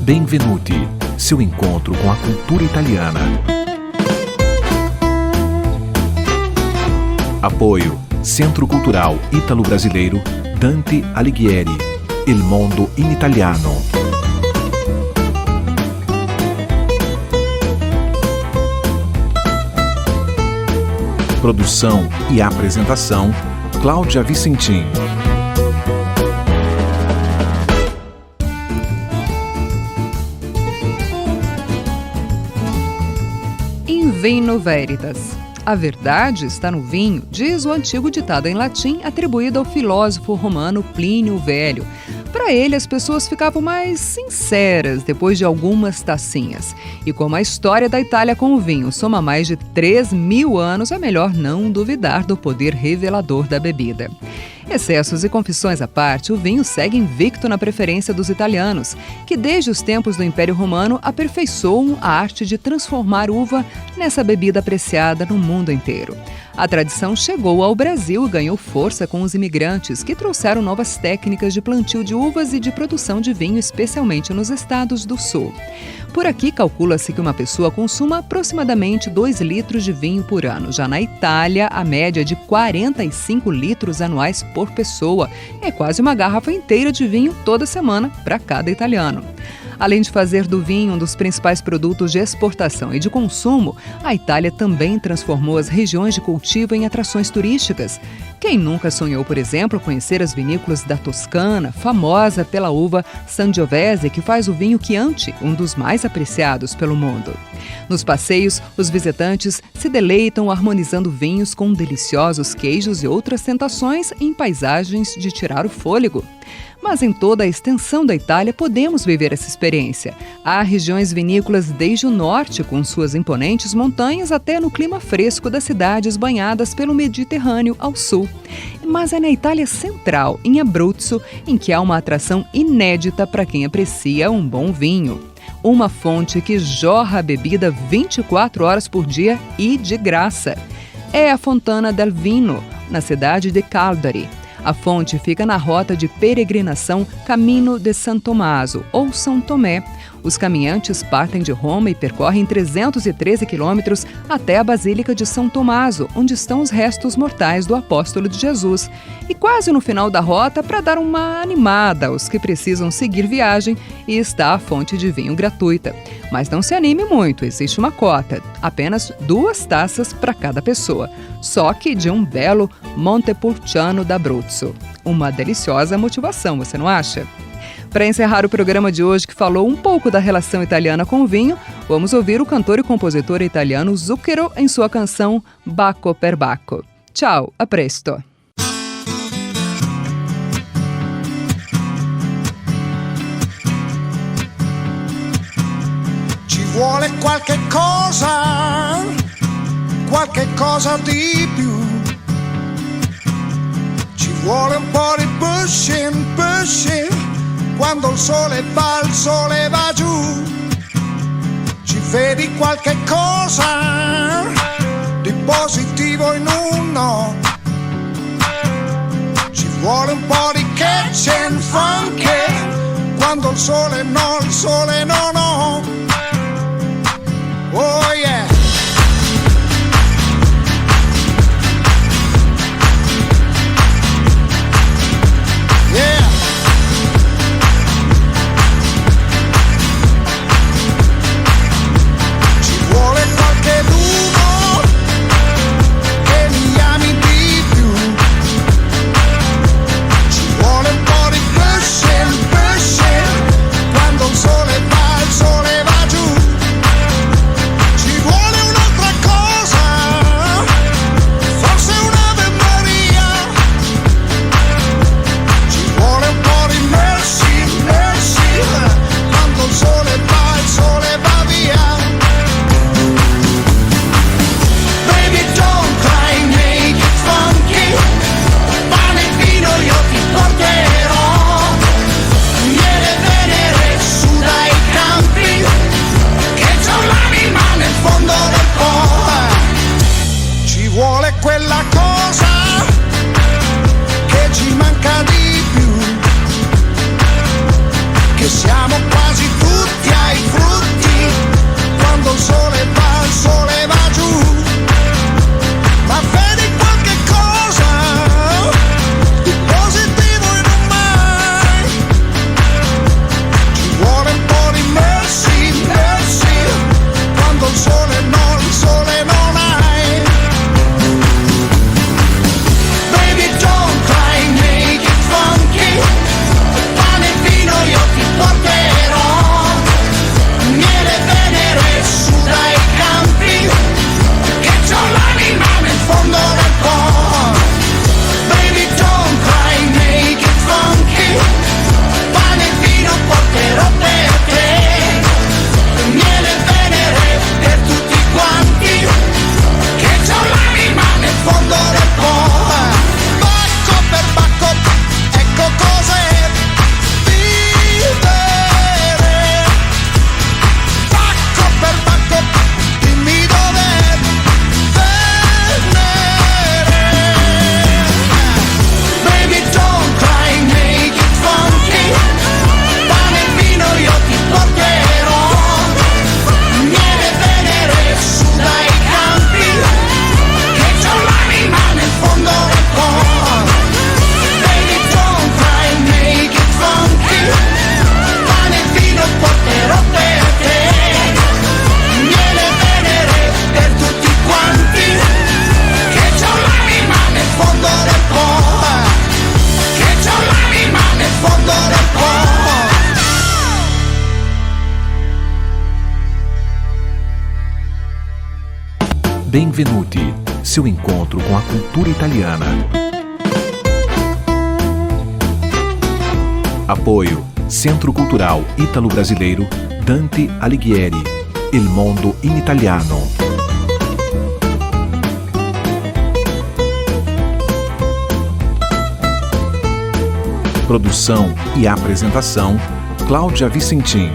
Benvenuti, seu encontro com a cultura italiana. Apoio Centro Cultural Ítalo-Brasileiro Dante Alighieri, Il Mondo in Italiano. Produção e apresentação, Cláudia Vicentim. In vino veritas. A verdade está no vinho, diz o antigo ditado em latim atribuído ao filósofo romano Plínio o Velho. Para ele, as pessoas ficavam mais sinceras depois de algumas tacinhas. E como a história da Itália com o vinho soma mais de 3.000 anos, é melhor não duvidar do poder revelador da bebida. Excessos e confissões à parte, o vinho segue invicto na preferência dos italianos, que desde os tempos do Império Romano aperfeiçoam a arte de transformar uva nessa bebida apreciada no mundo inteiro. A tradição chegou ao Brasil e ganhou força com os imigrantes, que trouxeram novas técnicas de plantio de uvas e de produção de vinho, especialmente nos estados do sul. Por aqui, calcula-se que uma pessoa consuma aproximadamente 2 litros de vinho por ano. Já na Itália, a média é de 45 litros anuais por pessoa. É quase uma garrafa inteira de vinho toda semana para cada italiano. Além de fazer do vinho um dos principais produtos de exportação e de consumo, a Itália também transformou as regiões de cultivo em atrações turísticas. Quem nunca sonhou, por exemplo, conhecer as vinícolas da Toscana, famosa pela uva Sangiovese, que faz o vinho Chianti, um dos mais apreciados pelo mundo. Nos passeios, os visitantes se deleitam harmonizando vinhos com deliciosos queijos e outras tentações em paisagens de tirar o fôlego. Mas em toda a extensão da Itália podemos viver essa experiência. Há regiões vinícolas desde o norte, com suas imponentes montanhas, até no clima fresco das cidades banhadas pelo Mediterrâneo ao sul. Mas é na Itália central, em Abruzzo, em que há uma atração inédita para quem aprecia um bom vinho. Uma fonte que jorra a bebida 24 horas por dia e de graça. É a Fontana del Vino, na cidade de Caldari. A fonte fica na rota de peregrinação Cammino de San Tommaso, ou São Tomé. Os caminhantes partem de Roma e percorrem 313 quilômetros até a Basílica de São Tommaso, onde estão os restos mortais do apóstolo de Jesus. E quase no final da rota, para dar uma animada aos que precisam seguir viagem, está a fonte de vinho gratuita. Mas não se anime muito, existe uma cota, apenas 2 taças para cada pessoa, só que de um belo Montepulciano d'Abruzzo. Uma deliciosa motivação, você não acha? Para encerrar o programa de hoje, que falou um pouco da relação italiana com o vinho, vamos ouvir o cantor e compositor italiano Zucchero em sua canção Bacco per Bacco. Tchau, a presto! Ci vuole qualche cosa di più. Ci vuole un po' di pushing, quando il sole va giù. Ci vedi qualche cosa di positivo in uno. Ci vuole un po' di catch and funk, quando il sole no. Oh yeah. Yeah. Ci vuole qualcheduno che mi ami di più. Ci vuole un po' di pushing, quando il sole va Benvenuti, seu encontro com a cultura italiana. Apoio Centro Cultural Ítalo-Brasileiro Dante Alighieri. Il mondo in italiano. Produção e apresentação Cláudia Vicentim.